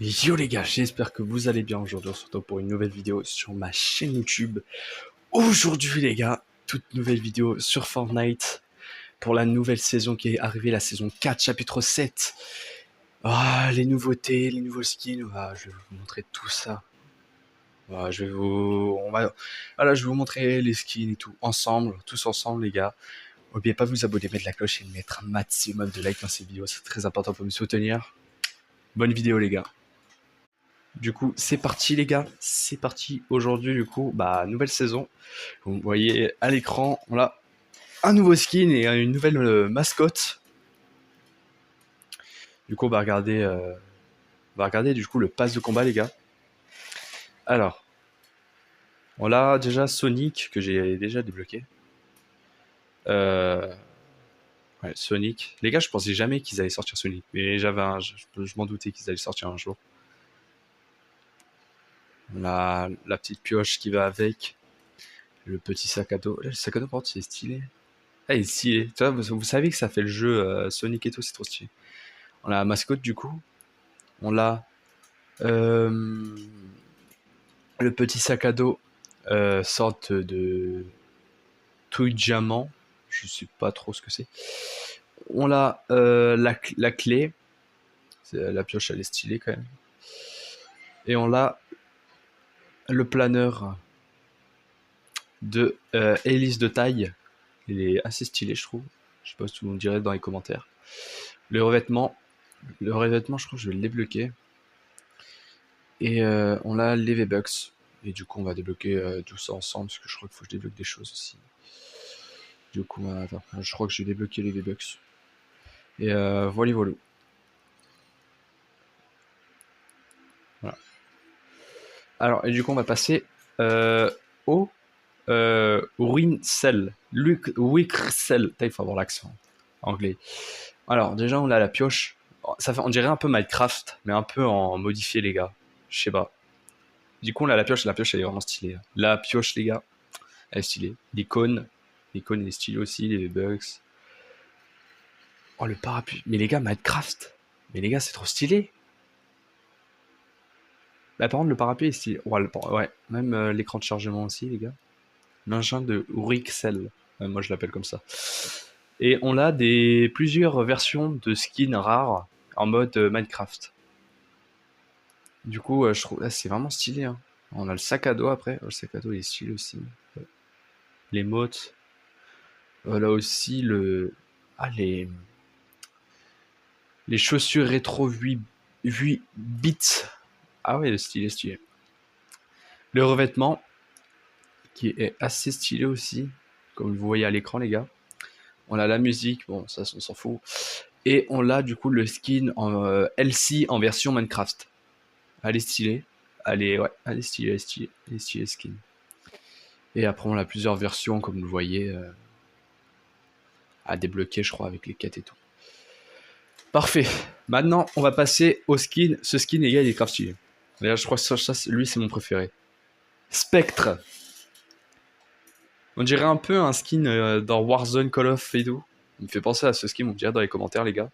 Yo les gars, j'espère que vous allez bien aujourd'hui, on se retrouve pour une nouvelle vidéo sur ma chaîne YouTube. Aujourd'hui les gars, toute nouvelle vidéo sur Fortnite pour la nouvelle saison qui est arrivée, la saison 4, chapitre 7. Ah, les nouveautés, les nouveaux skins, je vais vous montrer tout ça. Je vais vous montrer les skins et tout, ensemble, tous ensemble les gars. N'oubliez pas de vous abonner, mettre la cloche et de mettre un maximum de likes dans cette vidéo, c'est très important pour me soutenir. Bonne vidéo les gars. Du coup, c'est parti les gars, c'est parti. Aujourd'hui, du coup, nouvelle saison. Vous voyez à l'écran, on a un nouveau skin et une nouvelle mascotte. Du coup, on va regarder du coup le pass de combat les gars. Alors, on a déjà Sonic que j'ai déjà débloqué. Ouais, Sonic. Les gars, je pensais jamais qu'ils allaient sortir Sonic, mais je m'en doutais qu'ils allaient sortir un jour. On a la petite pioche qui va avec, le petit sac à dos. Là, le sac à dos, par contre, c'est stylé. Ah, il est stylé. Tu vois, vous savez que ça fait le jeu Sonic et tout, c'est trop stylé. On a la mascotte du coup. On a euh, le petit sac à dos, sorte de touille diamant. Je sais pas trop ce que c'est. On a la clé. La pioche, elle est stylée quand même. Et on a le planeur de hélice de taille. Il est assez stylé, je trouve. Je sais pas si vous me direz dans les commentaires. Le revêtement, je crois que je vais le débloquer. Et on a les V-Bucks. Et du coup, on va débloquer tout ça ensemble, parce que je crois qu'il faut que je débloque des choses aussi. Du coup, attends, je crois que j'ai débloqué les V-Bucks. Et voilà, voilà. Voilà. Alors, et du coup, on va passer au Wincel. Wixel. Il faut avoir l'accent anglais. Alors, déjà, on a la pioche. Ça fait, on dirait un peu Minecraft, mais un peu en modifié, les gars. Je sais pas. Du coup, on a la pioche elle est vraiment stylée. La pioche, les gars, elle est stylée. L'icône est stylée aussi, les bugs. Oh, le parapluie. Mais les gars, Minecraft. Mais les gars, c'est trop stylé. Là, par contre, le parapluie est stylé. Ouais, même l'écran de chargement aussi, les gars. L'engin de Rixel. Moi, je l'appelle comme ça. Et on a plusieurs versions de skins rares en mode Minecraft. Du coup, je trouve c'est vraiment stylé. Hein. On a le sac à dos après. Oh, le sac à dos il est stylé aussi. Les motes. Là aussi, ah, les chaussures rétro 8 bits. Ah ouais, stylé, stylé. Le revêtement, qui est assez stylé aussi, comme vous voyez à l'écran, les gars. On a la musique, bon, ça, on s'en fout. Et on a du coup le skin en LC en version Minecraft. Elle est stylée. Elle est stylée, elle est stylée, skin. Et après, on a plusieurs versions, comme vous le voyez, à débloquer, je crois, avec les quêtes et tout. Parfait. Maintenant, on va passer au skin. Ce skin, les gars, il est grave stylé. D'ailleurs, je crois que lui, c'est mon préféré. Spectre. On dirait un peu un skin dans Warzone, Call of et tout. Il me fait penser à ce skin, on me dirait dans les commentaires, les gars.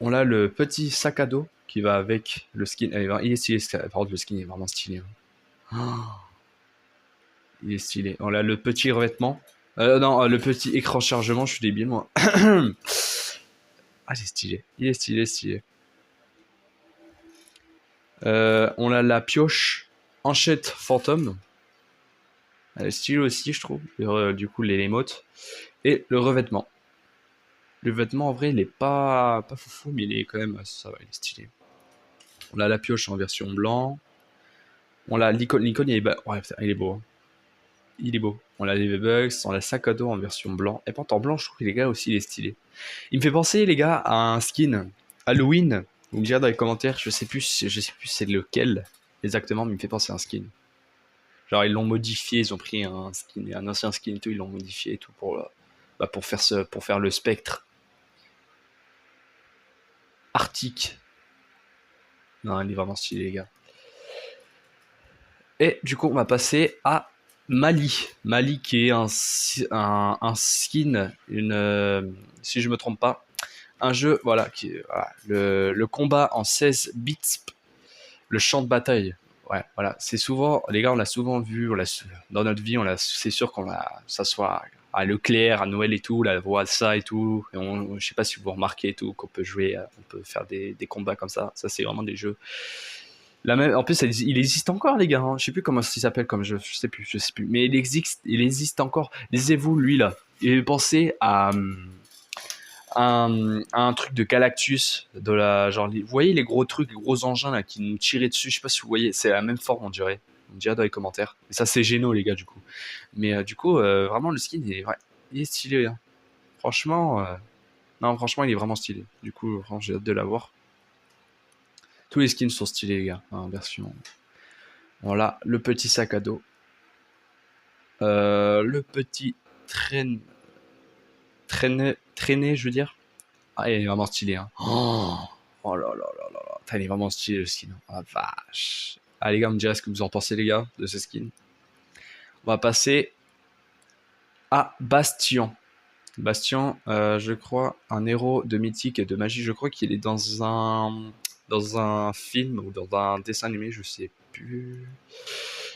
On a le petit sac à dos qui va avec le skin. Il est stylé, par contre, le skin est vraiment stylé. Oh, il est stylé. On a le petit revêtement. Non, le petit écran chargement, je suis débile, moi. Ah, c'est stylé. Il est stylé, stylé. On a la pioche Enchette fantôme. Elle est stylée aussi, je trouve. Du coup, les motes. Et le revêtement. Le vêtement, en vrai, il est pas foufou, mais il est quand même, ça va, il est stylé. On a la pioche en version blanc. On a l'icône, il est, ouais, putain, il est beau. Hein. Il est beau. On a les V-Bucks, on a le sac à dos en version blanc. Et en blanc, je trouve que les gars aussi, il est stylé. Il me fait penser, les gars, à un skin Halloween. Vous me direz dans les commentaires, je sais plus c'est lequel exactement, mais il me fait penser à un skin. Genre, ils l'ont modifié, ils ont pris un skin, un ancien skin et tout, ils l'ont modifié et tout pour faire le spectre. Arctique. Non, il est vraiment stylé, les gars. Et du coup, on va passer à Mali. Mali qui est un skin, si je me trompe pas, un jeu, voilà, voilà, le combat en 16 bits, le champ de bataille. Ouais, voilà, c'est souvent, les gars, on l'a souvent vu, dans notre vie, c'est sûr qu'on a, ça soit à Leclerc, à Noël et tout, là, on voit ça et tout. Et je sais pas si vous remarquez et tout, qu'on peut jouer, on peut faire des combats comme ça. Ça, c'est vraiment des jeux. La même, en plus, il existe encore, les gars. Hein. Je sais plus comment il s'appelle comme jeu. Je sais plus. Mais il existe encore. Lisez-vous, lui, là. Et pensez à un truc de Galactus, genre, vous voyez les gros trucs, les gros engins là qui nous tiraient dessus. Je sais pas si vous voyez, c'est la même forme, on dirait. On dirait dans les commentaires. Et ça, c'est géno, les gars, du coup. Mais du coup, vraiment, le skin, ouais, il est stylé. Hein. Franchement, non, franchement, il est vraiment stylé. Du coup, vraiment, j'ai hâte de l'avoir. Tous les skins sont stylés, les gars, en version. Voilà, le petit sac à dos. Le petit traîné, je veux dire. Ah, il est vraiment stylé. Hein. Oh là là là là là. Putain, il est vraiment stylé le skin. Oh la vache. Ah les gars, me direz ce que vous en pensez les gars de ce skin. On va passer à Bastion. Bastion, je crois, un héros de mythique et de magie. Je crois qu'il est dans un film ou dans un dessin animé, je sais plus.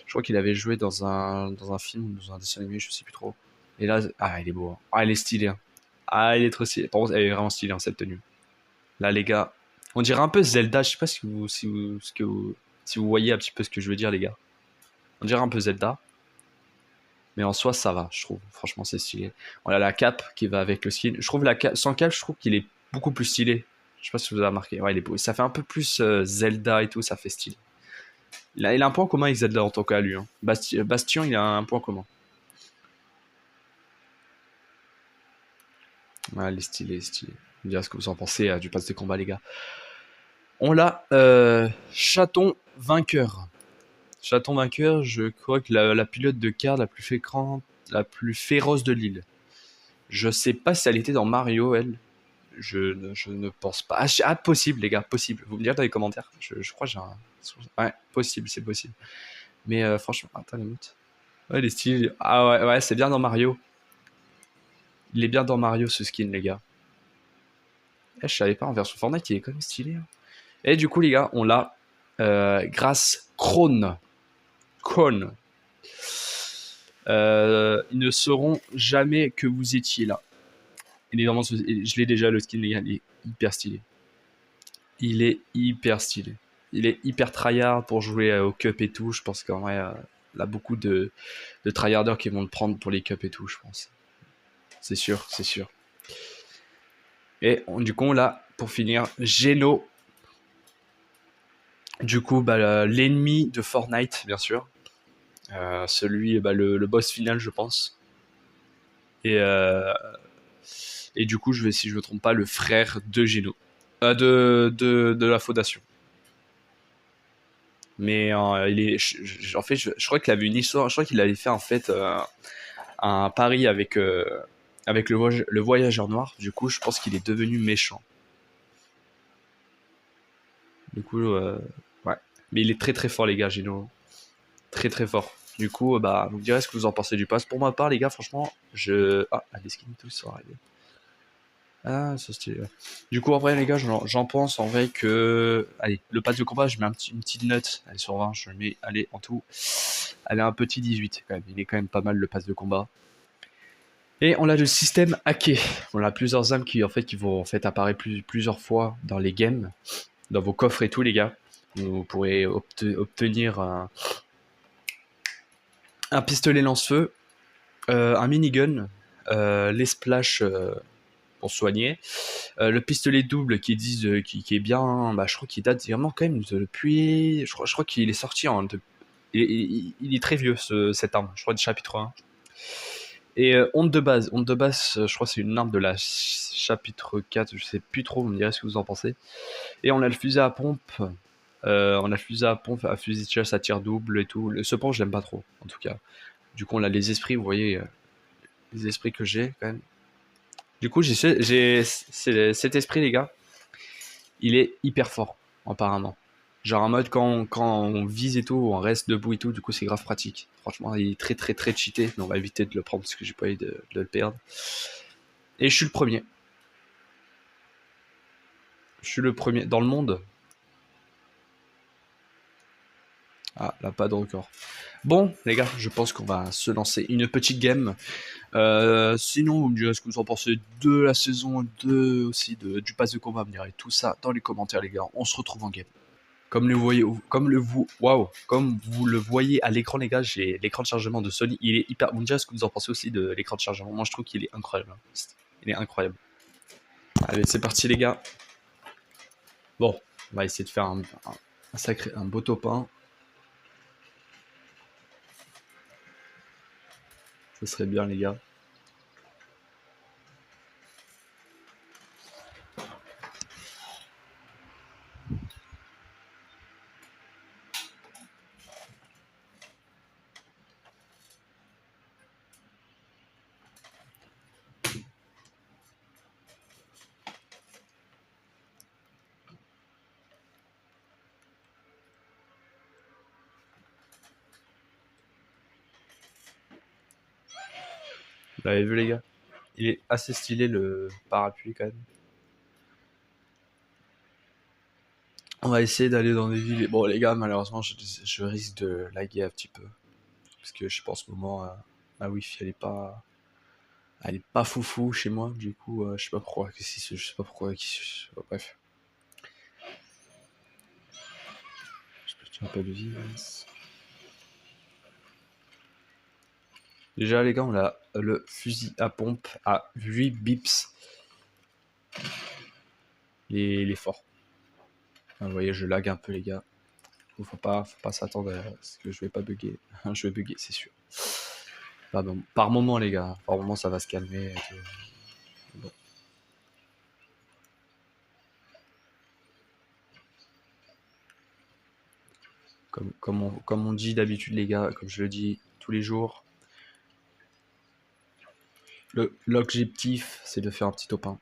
Je crois qu'il avait joué dans un film ou dans un dessin animé, je sais plus trop. Et là, ah, il est beau. Hein. Ah, il est stylé. Hein. Ah, il est trop stylé. Par contre, elle est vraiment stylée en cette tenue. Là, les gars, on dirait un peu Zelda. Je sais pas si vous voyez un petit peu ce que je veux dire, les gars. On dirait un peu Zelda. Mais en soi, ça va, je trouve. Franchement, c'est stylé. On a la cape qui va avec le skin. Je trouve la cape, sans cape, je trouve qu'il est beaucoup plus stylé. Je sais pas si vous avez remarqué. Ouais, il est beau. Ça fait un peu plus Zelda et tout, ça fait stylé. Il a un point commun avec Zelda en tant qu'à lui. Hein. Bastion, il a un point commun. Ouais, il est stylé, il est stylé. Vous me direz ce que vous en pensez du pass de combat, les gars. On l'a Chaton vainqueur. Chaton vainqueur, je crois que la pilote de car la plus féroce de l'île. Je sais pas si elle était dans Mario, elle. Je ne pense pas. Ah, possible, les gars, possible. Vous me direz dans les commentaires. Je crois que j'ai un. Ouais, possible, c'est possible. Mais franchement, attends les moutes. Ouais, les styles. Ah ouais, ouais, c'est bien dans Mario. Il est bien dans Mario ce skin, les gars. Eh, je savais pas, en version Fortnite, il est quand même stylé. Hein. Et du coup, les gars, on l'a grâce Krone. Krone. Ils ne sauront jamais que vous étiez là. Il est vraiment, je l'ai déjà le skin, les gars, il est hyper stylé. Il est hyper stylé. Il est hyper tryhard pour jouer au cup et tout. Je pense qu'en vrai, il y a beaucoup de tryharders qui vont le prendre pour les cups et tout, je pense. C'est sûr, c'est sûr. Et du coup, là, pour finir, Geno. Du coup, bah, l'ennemi de Fortnite, bien sûr. Celui, bah, le boss final, je pense. Et, euh, et du coup, si je me trompe pas, le frère de Geno. De la Fondation. Mais il est, en fait, je crois qu'il avait une histoire. Je crois qu'il avait fait en fait un pari avec le voyageur noir. Du coup, je pense qu'il est devenu méchant. Du coup, ouais. Mais il est très très fort, les gars, Gino. Très très fort. Du coup, bah, vous me direz ce que vous en pensez du pass. Pour ma part, les gars, franchement, ah, des skins et tout, ça va arriver. Ah, ça stylé. Ouais. Du coup, en vrai, les gars, j'en pense en vrai que. Allez, le pass de combat, je mets une petite note. Allez, sur 20, je mets, allez, en tout. Allez, un petit 18 quand même. Il est quand même pas mal le pass de combat. Et on a le système hacké. On a plusieurs armes qui vont en fait apparaître plusieurs fois dans les games, dans vos coffres et tout, les gars. Vous pourrez obtenir un pistolet lance-feu, un minigun, les splash pour soigner, le pistolet double qui est bien, bah, je crois qu'il date vraiment quand même depuis, je crois qu'il est sorti il est très vieux cette arme, je crois du chapitre 1. Et onde de base, je crois que c'est une arme de la chapitre 4, je sais plus trop, vous me direz ce que vous en pensez. Et on a le fusil à pompe, à fusil de chasse à tir double et tout. Ce pompe, je l'aime pas trop, en tout cas. Du coup, on a les esprits, vous voyez, les esprits que j'ai quand même. Du coup, cet esprit, les gars, il est hyper fort, apparemment. Genre en mode quand on vise et tout, on reste debout et tout, du coup c'est grave pratique. Franchement, il est très très très cheaté, mais on va éviter de le prendre parce que j'ai pas envie de le perdre. Et je suis le premier. Je suis le premier dans le monde. Ah, là, pas de record. Bon, les gars, je pense qu'on va se lancer une petite game. Sinon, vous me direz ce que vous en pensez de la saison 2 aussi, du pass de combat. Vous me direz tout ça dans les commentaires, les gars. On se retrouve en game. Comme vous le voyez à l'écran, les gars, j'ai l'écran de chargement de Sony. Il est hyper. Vous me direz ce que vous en pensez aussi de l'écran de chargement. Moi, je trouve qu'il est incroyable. Il est incroyable. Allez, c'est parti, les gars. Bon, on va essayer de faire un beau top 1. Ce serait bien, les gars. Vous l'avez vu, les gars? Il est assez stylé, le parapluie, quand même. On va essayer d'aller dans des villes. Bon, les gars, malheureusement, je risque de laguer un petit peu. Parce que je sais pas, en ce moment, ma wifi, elle est pas foufou chez moi. Du coup, je sais pas pourquoi. Je sais pas pourquoi. Bref. Je peux faire un peu de vie. Déjà, les gars, on a le fusil à pompe à 8 bips. Il est fort. Vous voyez, je lag un peu, les gars. Faut pas s'attendre à ce que je vais pas bugger. Je vais bugger, c'est sûr. Par moment, les gars. Par moment, ça va se calmer. Et tout. Bon. Comme on dit d'habitude, les gars, comme je le dis tous les jours, l'objectif, c'est de faire un petit top 1.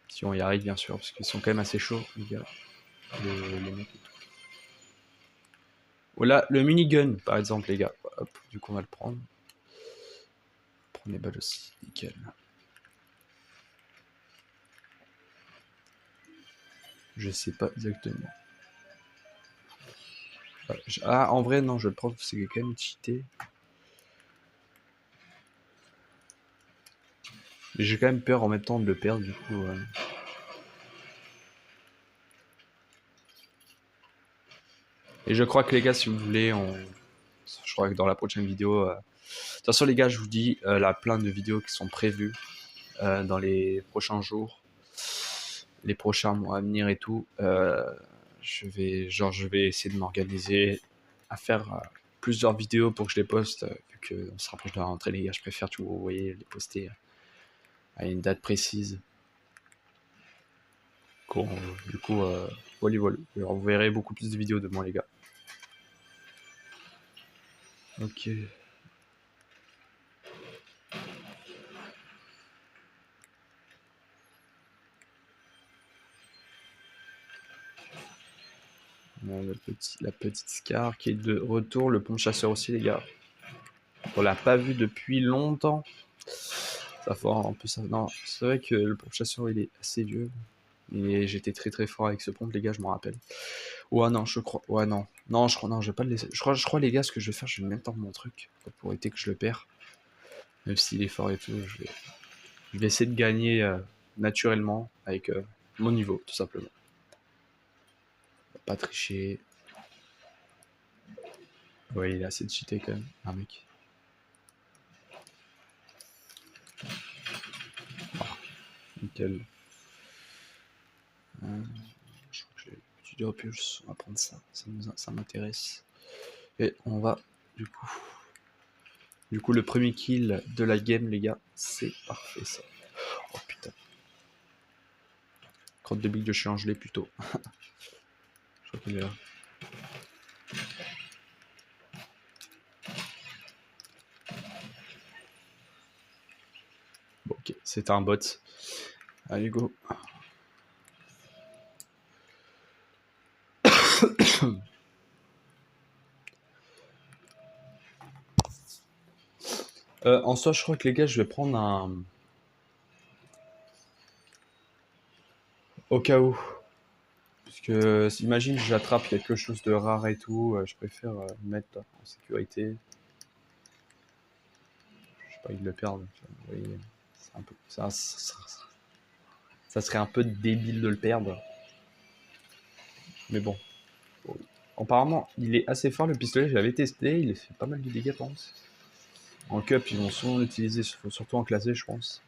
Si on y arrive, bien sûr, parce qu'ils sont quand même assez chauds, les gars. Les mecs et tout. Voilà, le minigun, par exemple, les gars. Hop, du coup, on va le prendre. Prendre les balles aussi, nickel. Je sais pas exactement. Ah, en vrai, non, je vais le prendre, c'est quand même cheaté. Mais j'ai quand même peur en même temps de le perdre, du coup. Et je crois que les gars, si vous voulez, je crois que dans la prochaine vidéo. De toute façon, les gars, je vous dis, là, plein de vidéos qui sont prévues dans les prochains jours, les prochains mois à venir et tout. Je vais essayer de m'organiser à faire plusieurs vidéos pour que je les poste, vu qu'on se rapproche de la rentrée, les gars. Je préfère, tu vois, vous voyez, les poster à une date précise. Du coup, voilà. Alors, vous verrez beaucoup plus de vidéos de moi, les gars. Ok. La petite Scar qui est de retour, le pont chasseur aussi, les gars. On l'a pas vu depuis longtemps. Ça fort en plus. Non, c'est vrai que le pont chasseur il est assez vieux. Et j'étais très très fort avec ce pompe, les gars, je m'en rappelle. Ouais, non, je crois. Ouais, non. Non, je crois, non, je vais pas le laisser. Je crois, les gars, ce que je vais faire, je vais mettre dans mon truc. Pour éviter que je le perds. Même s'il est fort et tout, je vais essayer de gagner naturellement avec mon niveau, tout simplement. Pas tricher. Ouais, il est assez cheaté quand même, un mec. Ah, nickel. Je crois que j'ai du repulse, on va prendre ça, ça m'intéresse. Et on va, du coup, le premier kill de la game, les gars, c'est parfait ça. Oh putain. Crotte de bique de chien gelé plutôt. Je crois qu'il est là. Bon, ok, c'est un bot. Allez, go. En soi, je crois que les gars, je vais prendre un... Au cas où. Parce que, imagine, j'attrape quelque chose de rare et tout, je préfère mettre en sécurité. J'ai pas envie de le perdre. Vous voyez, c'est un peu... ça serait un peu débile de le perdre. Mais bon. Apparemment, il est assez fort le pistolet, je l'avais testé, il fait pas mal de dégâts, je pense. En cup, ils vont souvent l'utiliser, surtout en classé, je pense.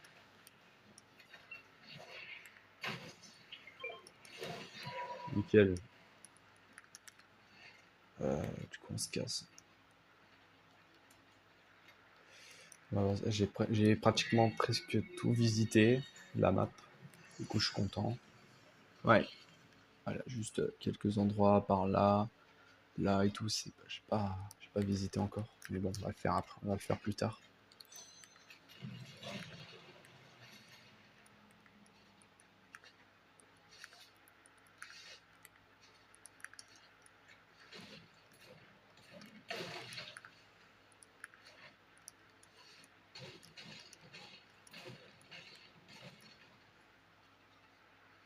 Nickel. Du coup, on se casse. J'ai pratiquement presque tout visité, la map. Du coup, je suis content. Ouais. Voilà, juste quelques endroits par là, là et tout. J'ai pas visité encore. Mais bon, on va le faire après, on va le faire plus tard.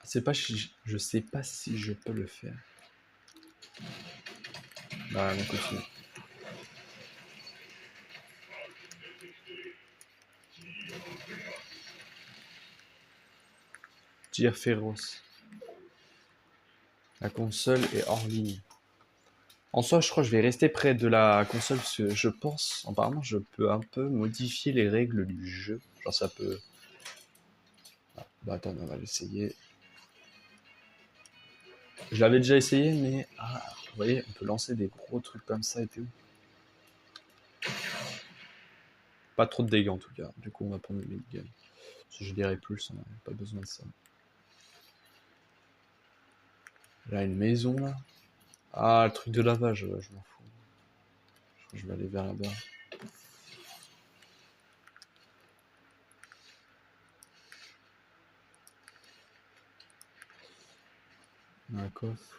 Je sais pas si je peux le faire. Bah, on continue. Tir féroce. La console est hors ligne. En soi, je crois que je vais rester près de la console parce que je pense, apparemment, je peux un peu modifier les règles du jeu. Genre, ça peut. Ah, bah, attends, on va l'essayer. Je l'avais déjà essayé, mais. Ah, vous voyez, on peut lancer des gros trucs comme ça et tout. Pas trop de dégâts en tout cas. Du coup, on va prendre le minigun. Si je dirais plus, on n'a pas besoin de ça. Là, une maison là. Ah, le truc de lavage, je m'en fous. Je vais aller vers là-bas. Un coffre.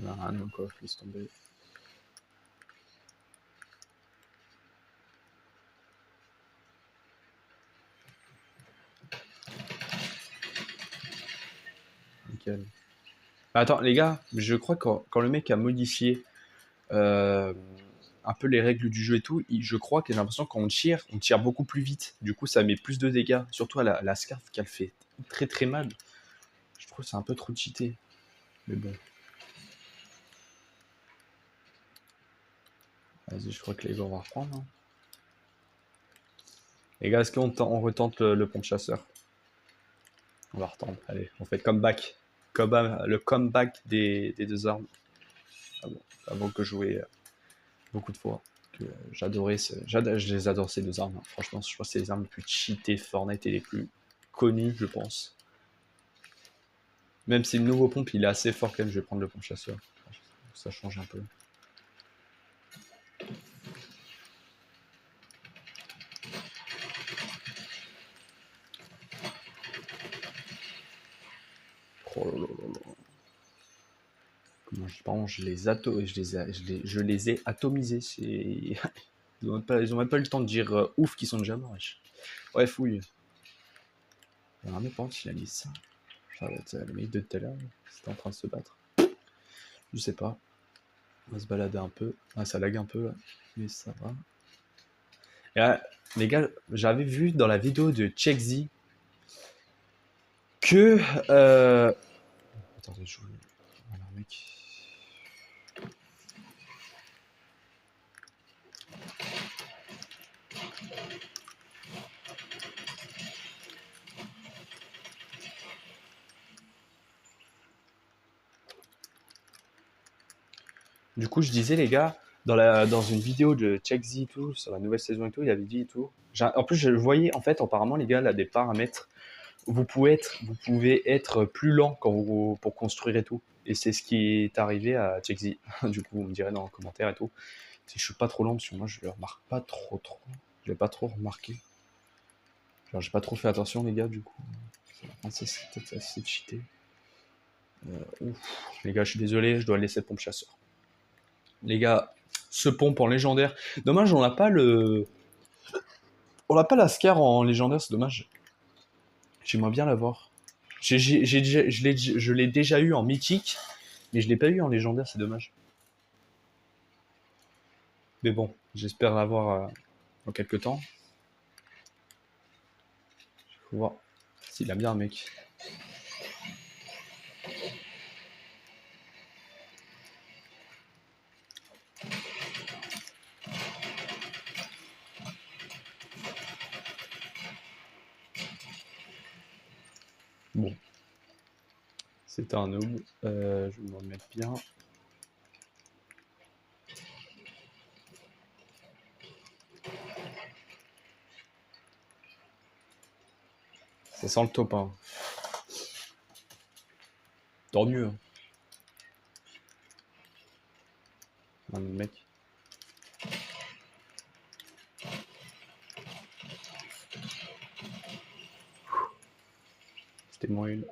On a rien dans le coffre, laisse tomber. Nickel. Attends, les gars, je crois que quand le mec a modifié euh, un peu les règles du jeu et tout, je crois que j'ai l'impression que quand on tire beaucoup plus vite. Du coup, ça met plus de dégâts. Surtout à la scarf qu'elle fait très très mal. Je trouve que c'est un peu trop cheaté. Mais bon. Vas-y, je crois que les gars, on va reprendre. Hein. Les gars, est-ce on retente le pont de chasseur? On va retenter. Allez, on fait comeback. Le comeback des deux armes. Ah bon, avant que je jouais beaucoup de fois. J'adorais, je les adore ces deux armes. Hein. Franchement, je pense que c'est les armes les plus cheatées Fortnite et les plus connues, je pense. Même si le nouveau pompe il est assez fort quand même, je vais prendre le pompe chasseur. Ça change un peu. Oh là là là là. Comment pardon, je les ai atomisés. Ils ont même pas eu le temps de dire ouf qu'ils sont déjà morts. Wesh. Ouais, fouille. Alors, mais par contre, il a mis ça. Ça va être le mec de tout à l'heure. C'était en train de se battre. Je sais pas. On va se balader un peu. Ah, ça lag un peu, là. Mais ça va. Et là, les gars, j'avais vu dans la vidéo de Checkzy que. Attendez, je vous. Voilà, mec. Du coup, je disais, les gars, dans une vidéo de Checkzy et tout, sur la nouvelle saison et tout, il avait dit et tout. En plus, je le voyais, en fait, apparemment, les gars, là, des paramètres. Vous pouvez être plus lent pour construire et tout. Et c'est ce qui est arrivé à Checkzy. Du coup, vous me direz dans les commentaires et tout. Si je suis pas trop lent, parce que moi, je le remarque pas trop. Je l'ai pas trop remarqué. Genre, j'ai pas trop fait attention, les gars, du coup. Ça, c'est peut-être assez cheaté. Ouf. Les gars, je suis désolé, je dois laisser le pompe chasseur. Les gars, Ce pompe en légendaire. Dommage, on n'a pas le... On n'a pas la Scar en légendaire, c'est dommage. J'aimerais bien l'avoir. Je l'ai déjà eu en mythique, mais je l'ai pas eu en légendaire, c'est dommage. Mais bon, j'espère l'avoir dans quelques temps. Faut voir s'il a bien un mec. Bon, c'est un noob. Je vais m'en mettre bien. Ça sent le top 1. Tant mieux. Un mec. C'était moins une.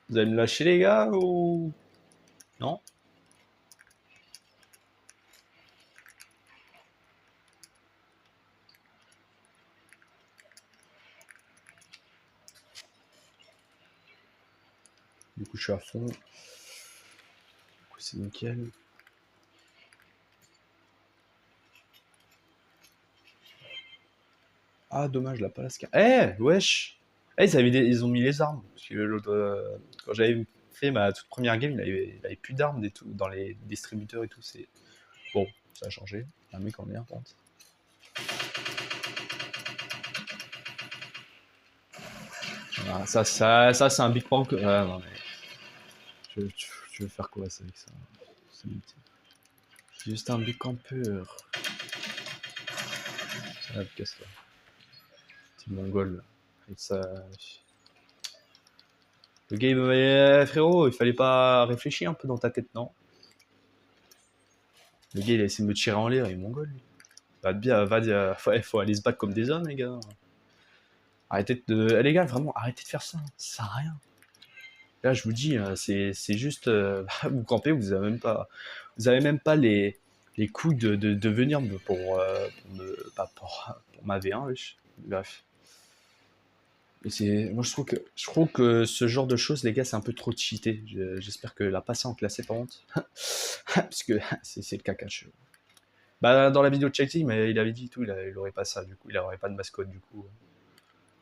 Vous allez me lâcher les gars ou... Non? Du coup je suis à fond. Du coup c'est nickel. Ah dommage, la pas la Scar. Eh wesh. Eh ils ont mis les armes. Parce que quand j'avais fait ma toute première game, il avait plus d'armes et tout dans les distributeurs et tout. C'est bon, ça a changé. Un mec en est un contre. Voilà, ça c'est un big prank. Ah, non, mais je veux faire quoi ça, avec ça? C'est juste un big campeur. Ah, casse-toi. Petit mongol. Avec ça. Le game, frérot, il fallait pas réfléchir un peu dans ta tête, non? Le gars, il a essayé de me tirer en l'air, il est mongol, lui. Faut aller se battre comme des hommes, les gars. Arrêtez de. Eh, les gars, vraiment, arrêtez de faire ça. Ça sert à rien. Là, je vous dis, c'est juste. Vous campez, vous avez même pas les couilles de venir pour ma V1, wesh. Bref. Moi, je trouve que ce genre de choses, les gars, c'est un peu trop cheaté. J'espère que la passer en classé, par contre. Parce que c'est le caca. Bah, dans la vidéo de Chelsea, mais il avait dit tout, il aurait pas ça, du coup. Il aurait pas de mascotte, du coup.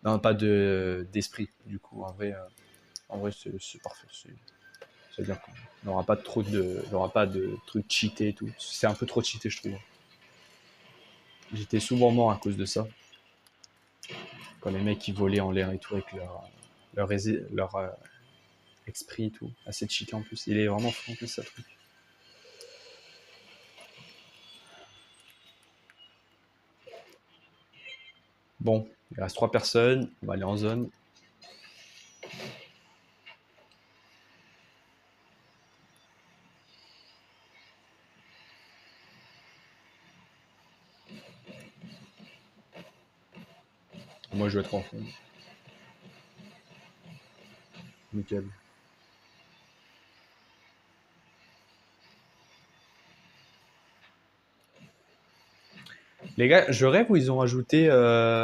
Non, pas d'esprit, du coup. En vrai c'est parfait. C'est bien. Quoi. Il n'aura pas de trucs cheatés et tout. C'est un peu trop cheaté, je trouve. J'étais souvent mort à cause de ça. Quand les mecs ils volaient en l'air et tout avec leur esprit et tout. Assez cheaté en plus. Il est vraiment fou en plus, ça truc. Bon, il reste 3 personnes. On va aller en zone. Moi, je vais être en fond. Nickel. Les gars, je rêve où ils ont ajouté.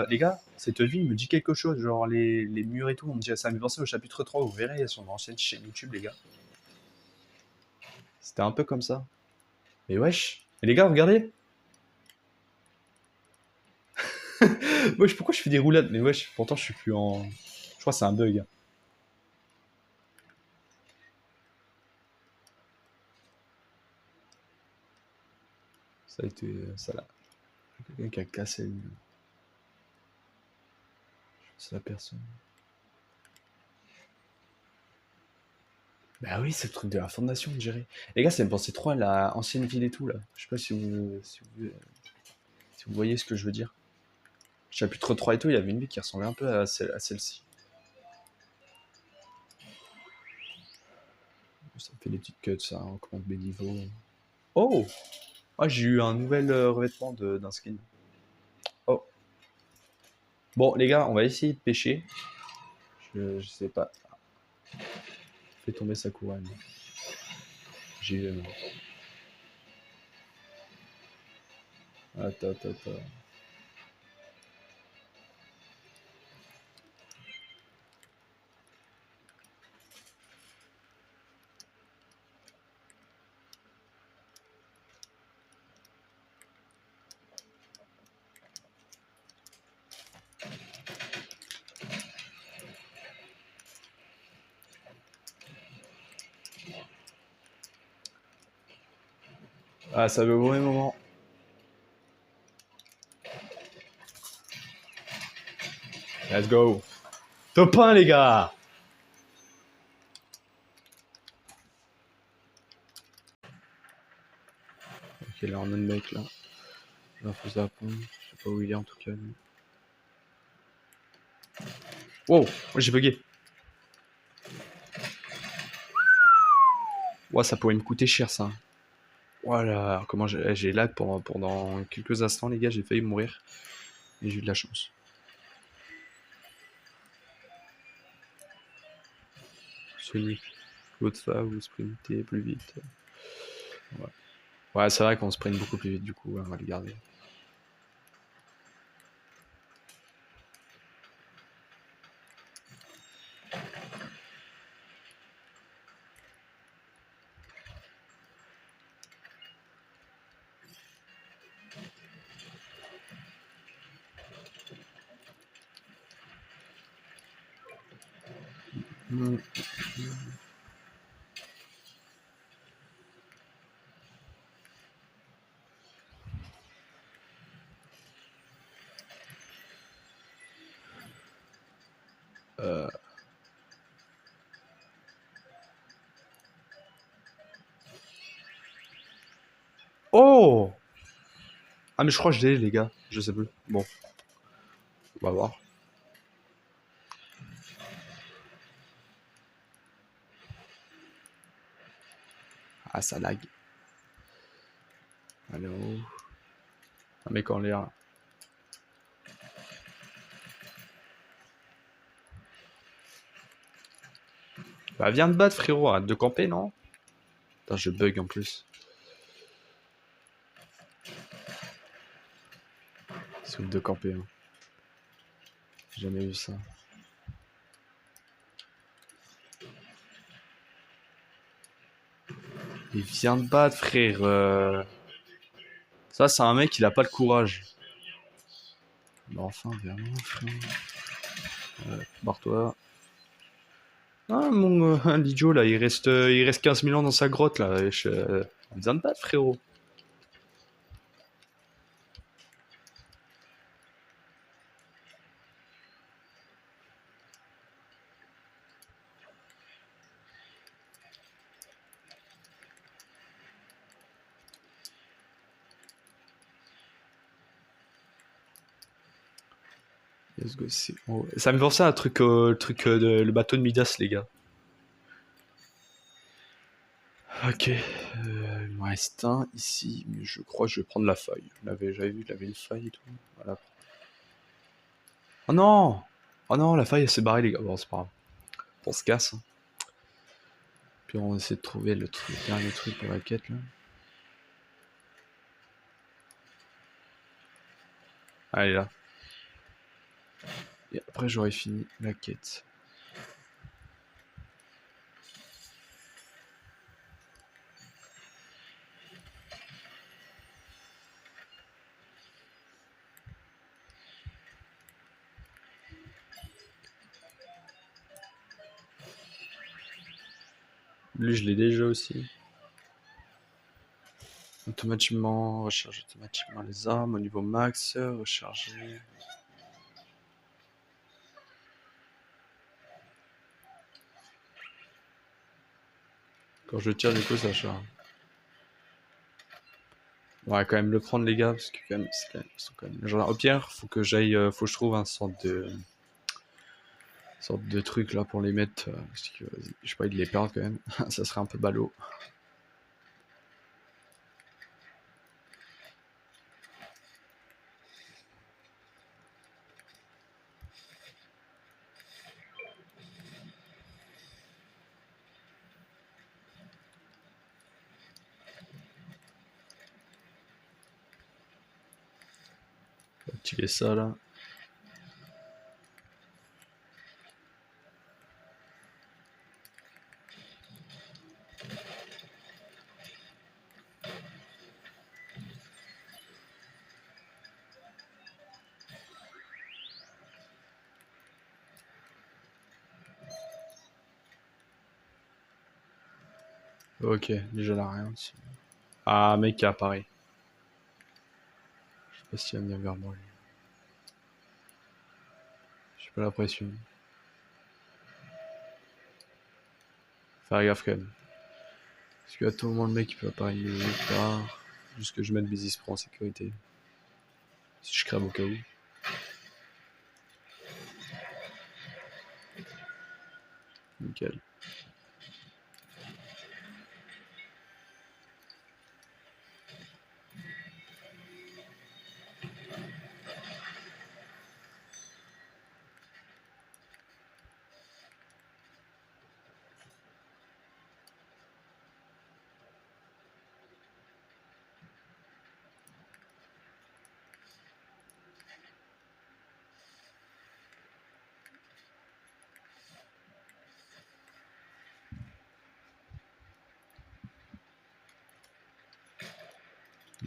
Les gars, cette ville me dit quelque chose. Genre les murs et tout. On me dit, ça me pensé au chapitre 3. Vous verrez son ancienne chaîne YouTube, les gars. C'était un peu comme ça. Mais wesh. Et les gars, regardez. Wesh, pourquoi je fais des roulades? Mais wesh, pourtant je suis plus en. Je crois que c'est un bug. Ça a été. Ça là. Quelqu'un qui a cassé le. C'est la personne. Bah oui, c'est le truc de la fondation, je dirais. Les gars, ça me pensait trop à la ancienne ville et tout, là. Je sais pas si vous voyez ce que je veux dire. Chapitre 3 et tout, il y avait une ville qui ressemblait un peu à celle-ci. Ça me fait des petites cuts, ça, en commande mes niveaux. Oh! Ah, j'ai eu un nouvel revêtement d'un skin. Oh. Bon, les gars, on va essayer de pêcher. Je sais pas. Fait tomber sa couronne. J'ai eu. Attends. Ah, ça veut au mauvais moment. Let's go. Top 1, les gars. Ok, là, on a le mec, là. Là, faut zapper. Je sais pas où il est, en tout cas. Lui. Wow, j'ai bugué. Ouais, ça pourrait me coûter cher, ça. Voilà, comment j'ai lag pendant quelques instants, les gars. J'ai failli mourir. Et j'ai eu de la chance. Sonic, l'autre fa, vous sprintez plus vite. Ouais, ouais c'est vrai qu'on sprint beaucoup plus vite, du coup, ouais, on va le garder. Mm. Euh... Oh! Ah, mais je crois que je l'ai, les gars. Je sais plus. Bon, on va voir. Ah, ça lag. Allez, oh. Un mec en l'air. Bah, viens te battre, frérot. Arrête de camper, non? Putain, je bug en plus. Sauf de camper. Hein. J'ai jamais vu ça. Il vient de battre, frère. Ça, c'est un mec, il a pas le courage. Bah, enfin, viens, frère. Barre-toi. Ah, mon l'idiot, là, il reste 15 000 ans dans sa grotte, là. Viens de battre, frérot. Let's go, c'est... Oh. Ça me fait penser à un truc, le bateau de Midas, les gars. Ok, il me reste un ici, mais je crois que je vais prendre la faille. J'avais vu, il avait une faille et tout. Voilà. Oh non! Oh non, la faille, elle s'est barrée, les gars. Bon, c'est pas grave. On se casse. Hein. Puis on essaie de trouver le dernier truc pour la quête, là. Allez, là. Et après, j'aurai fini la quête. Lui, je l'ai déjà aussi. Automatiquement, recharge automatiquement les armes au niveau max, recharger. Quand je tire, du coup, ça charge. On va quand même le prendre, les gars, parce que quand même, ils sont quand même. Genre, au pire, faut que j'aille, faut que je trouve un sorte de truc là pour les mettre. Parce que, vas-y, je sais pas, ils les perdent quand même. Ça serait un peu ballot. Activer ça là. Ok, déjà là rien. Ah, mec qui apparaît. Je sais pas s'il va venir vers moi lui. J'ai pas l'impression. Faire gaffe quand même. Parce qu'à tout moment le mec il peut apparaître nulle part. Juste que je mette mes esprits en sécurité. Si je crève au cas où. Nickel.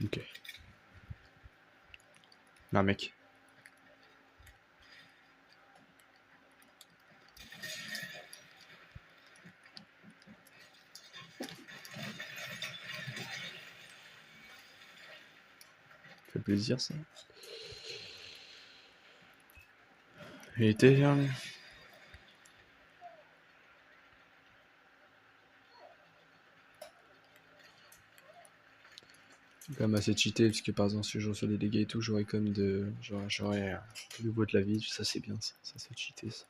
Ok. Non mec. Ça fait plaisir ça. Il était bien lui. C'est quand même assez cheaté parce que par exemple si je reçois des dégâts et tout j'aurais quand même de. J'aurais le bout de la vie, ça c'est bien ça. Ça c'est cheaté ça.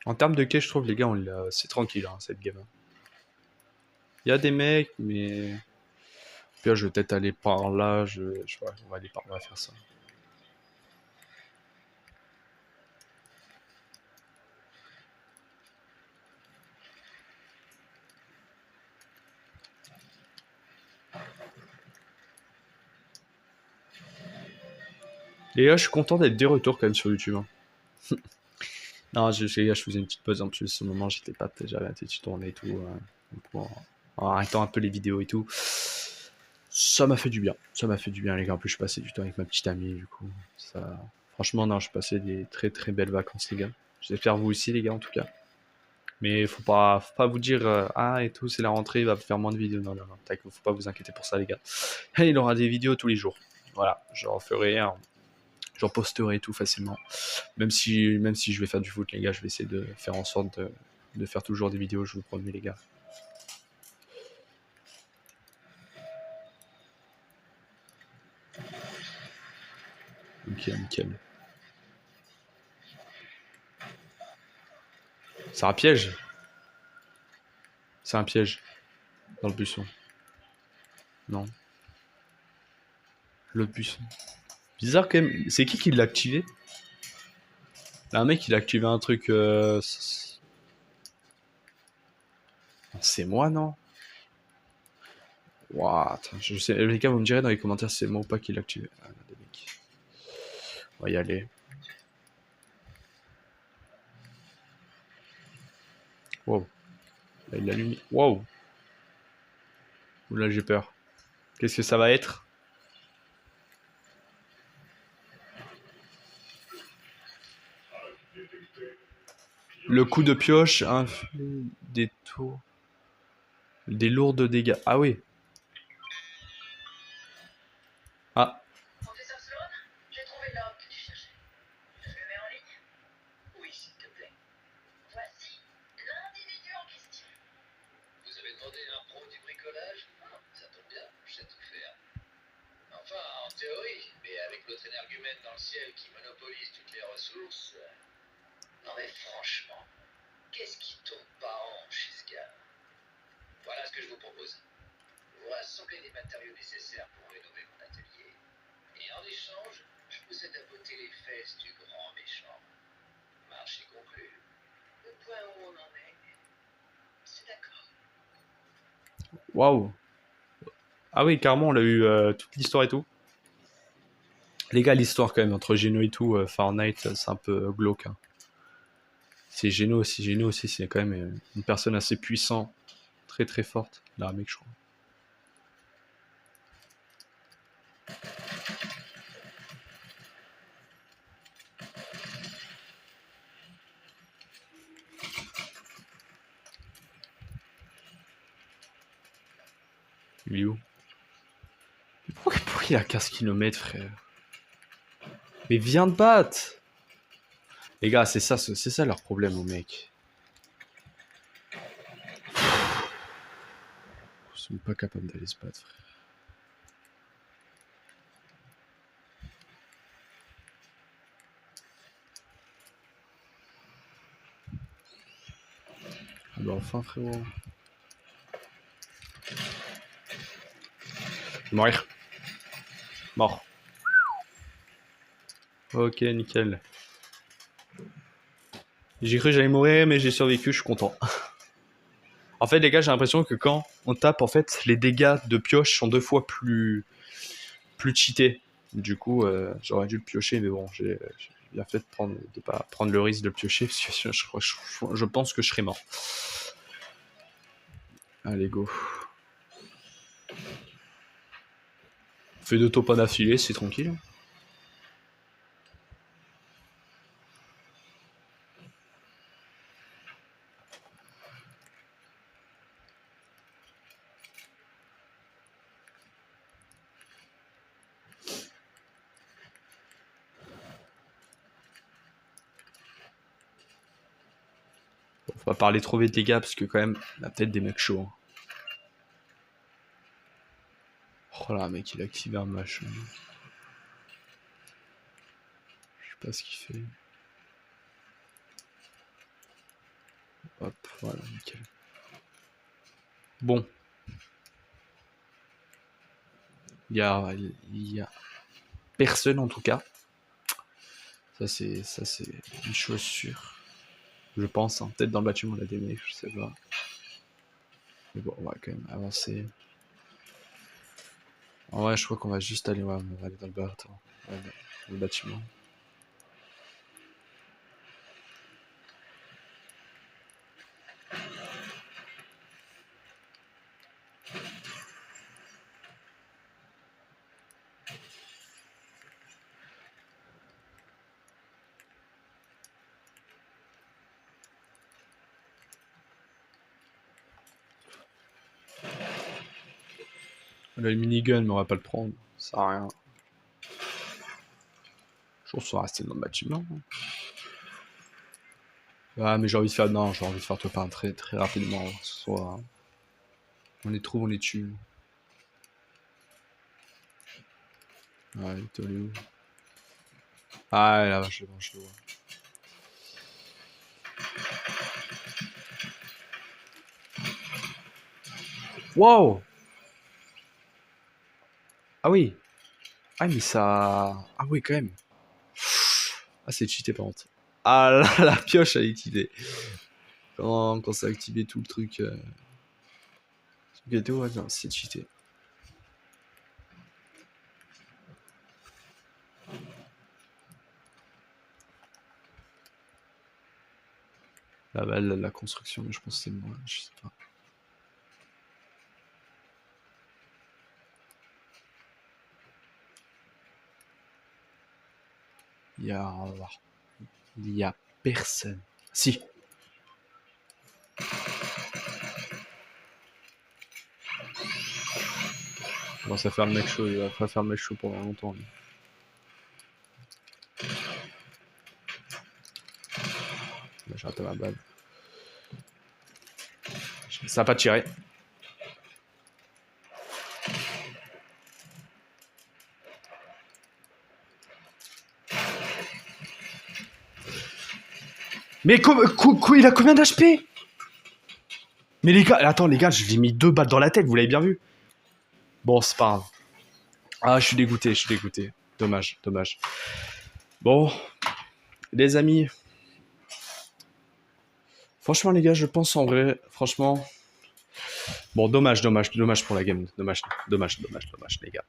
En termes de quai je trouve les gars c'est tranquille hein, cette game. Il y a des mecs mais. Puis là, je vais peut-être aller par là, on va aller par là faire ça. Et là je suis content d'être de retour quand même sur YouTube. Hein. Non, les gars, je faisais une petite pause en plus. Au moment, j'étais pas, j'avais la tête tournée et tout. Donc, en arrêtant un peu les vidéos et tout, ça m'a fait du bien. Ça m'a fait du bien, les gars. En plus, je passais du temps avec ma petite amie, du coup. Ça... Franchement, non, je passais des très très belles vacances, les gars. J'espère vous aussi, les gars, en tout cas. Mais faut pas vous dire, ah et tout, c'est la rentrée, il va faire moins de vidéos. Non, non, non, faut pas vous inquiéter pour ça, les gars. Et il aura des vidéos tous les jours. Voilà, j'en ferai, j'en posterai tout facilement. Même si je vais faire du foot, les gars, je vais essayer de faire en sorte de faire toujours des vidéos, je vous promets, les gars. Ok, nickel. C'est un piège. C'est un piège dans le buisson. Non, l'autre buisson. Bizarre quand même. C'est qui l'a activé? Là, un mec, il a activé un truc. C'est moi, non? What? Je sais. Les gars, vous me direz dans les commentaires si c'est moi ou pas qui l'a activé. Ah, des mecs. On va y aller. Wow. Là, il l'a allumé. Wow. Oula, j'ai peur. Qu'est-ce que ça va être? Le coup de pioche inflige des tours. Des lourds dégâts. Ah oui. Ah. Professeur Sloan, j'ai trouvé l'ordre que tu cherchais. Je le mets en ligne? Oui, s'il te plaît. Voici l'individu en question. Vous avez demandé un pro du bricolage? Ça tombe bien, je sais tout faire. Enfin, en théorie, mais avec l'autre énergumène dans le ciel qui monopolise toutes les ressources. Non mais franchement, qu'est-ce qui tombe pas en chez ce gars? Voilà ce que je vous propose. Vous rassemblez les matériaux nécessaires pour rénover mon atelier. Et en échange, je vous aide à botter les fesses du grand méchant. Marché conclu. Le point où on en est, c'est d'accord. Waouh. Ah oui, carrément, on a eu toute l'histoire et tout. Les gars, l'histoire quand même, entre Geno et tout, Fahrenheit, c'est un peu glauque. Hein. C'est Geno aussi, c'est quand même une personne assez puissante, très très forte. Là, mec, je crois. Il est où? Pourquoi il a 15 km, frère? Mais viens te battre! Les gars, c'est ça leur problème, aux mecs. Ils sont pas capables d'aller se battre, frère. Ah bah enfin, frérot. Mourir. Mort. Ok, nickel. J'ai cru que j'allais mourir, mais j'ai survécu, je suis content. En fait, les gars, j'ai l'impression que quand on tape, en fait, les dégâts de pioche sont 2 fois plus cheatés. Du coup, j'aurais dû le piocher, mais bon, j'ai bien fait de pas prendre le risque de le piocher, parce que je pense que je serais mort. Allez, go. Fais 2 taupes d'affilée, c'est tranquille. Bon, faut pas parler trop vite, les gars, parce que quand même, on a peut-être des mecs chauds. Hein. Oh là, mec, il a activé un machin. Je sais pas ce qu'il fait. Hop, voilà, nickel. Bon. Il y a personne en tout cas. Ça c'est une chose sûre. Je pense, hein. Peut-être dans le bâtiment la des je sais pas. Mais bon, on va quand même avancer. En vrai, je crois qu'on va juste aller, ouais, on va aller dans le bar, attends. Ouais, dans le bâtiment. Là, le minigun, mais on va pas le prendre. Ça sert à rien. Je pense qu'on va rester dans le bâtiment. Ah, mais j'ai envie de faire. Non, j'ai envie de faire top 1 très, très rapidement. Soit on les trouve, on les tue. Ouais, t'es où? Ah, là-bas, je le vois. Wow! Ah oui! Ah, mais ça. Ah oui, quand même. Ah, c'est cheaté par contre. Ah là, la pioche elle est activée. Quand ça a activé tout le truc. Gâteau, ouais, non, c'est cheaté. La construction, mais je pense que c'est moi, je sais pas. Il y a. Il y a personne. Si. Bon, ça va faire le mec chaud, il va pas faire le mec chaud pendant longtemps. Lui. Là, j'ai raté ma balle. Ça a pas tiré. Mais il a combien d'HP? Mais les gars, attends les gars, je lui ai mis 2 balles dans la tête, vous l'avez bien vu. Bon, c'est pas grave. Ah, je suis dégoûté. Dommage. Bon, les amis. Franchement, les gars, je pense en vrai, franchement, Bon, dommage, dommage, dommage pour la game. Dommage, les gars.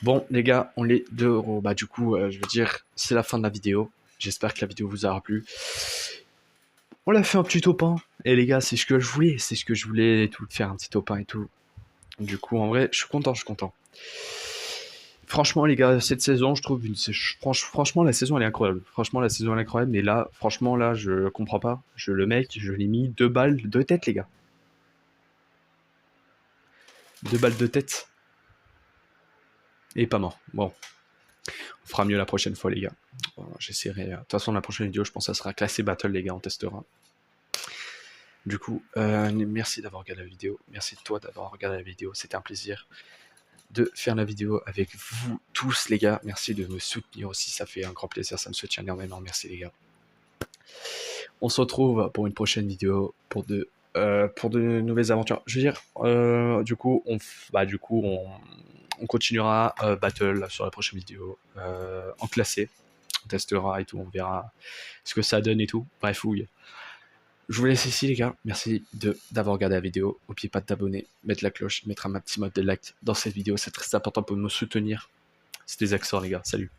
Bon, les gars, on est de retour. Bah, du coup, je veux dire, c'est la fin de la vidéo. J'espère que la vidéo vous aura plu. On l'a fait un petit top 1. Et les gars, c'est ce que je voulais. C'est ce que je voulais et tout, faire un petit top 1 et tout. Du coup, en vrai, je suis content, je suis content. Franchement, les gars, cette saison, je trouve franchement, la saison elle est incroyable. Franchement, la saison elle est incroyable. Mais là, franchement, là, je comprends pas. Le mec, je l'ai mis 2 balles, 2 têtes, les gars. 2 balles de tête. Et pas mort. Bon, on fera mieux la prochaine fois, les gars. Bon, j'essaierai. De toute façon, la prochaine vidéo, je pense que ça sera classé battle, les gars. On testera. Du coup, merci d'avoir regardé la vidéo. Merci de toi d'avoir regardé la vidéo. C'était un plaisir de faire la vidéo avec vous tous, les gars. Merci de me soutenir aussi. Ça fait un grand plaisir. Ça me soutient énormément. Merci, les gars. On se retrouve pour une prochaine vidéo pour de nouvelles aventures. Je veux dire, on continuera Battle sur la prochaine vidéo en classé. On testera et tout, on verra ce que ça donne et tout. Bref, oui. Je vous laisse ici, les gars. Merci d'avoir regardé la vidéo. N'oubliez pas de t'abonner, mettre la cloche, mettre un petit mode de like dans cette vidéo. C'est très important pour me soutenir. C'est des accents, les gars. Salut.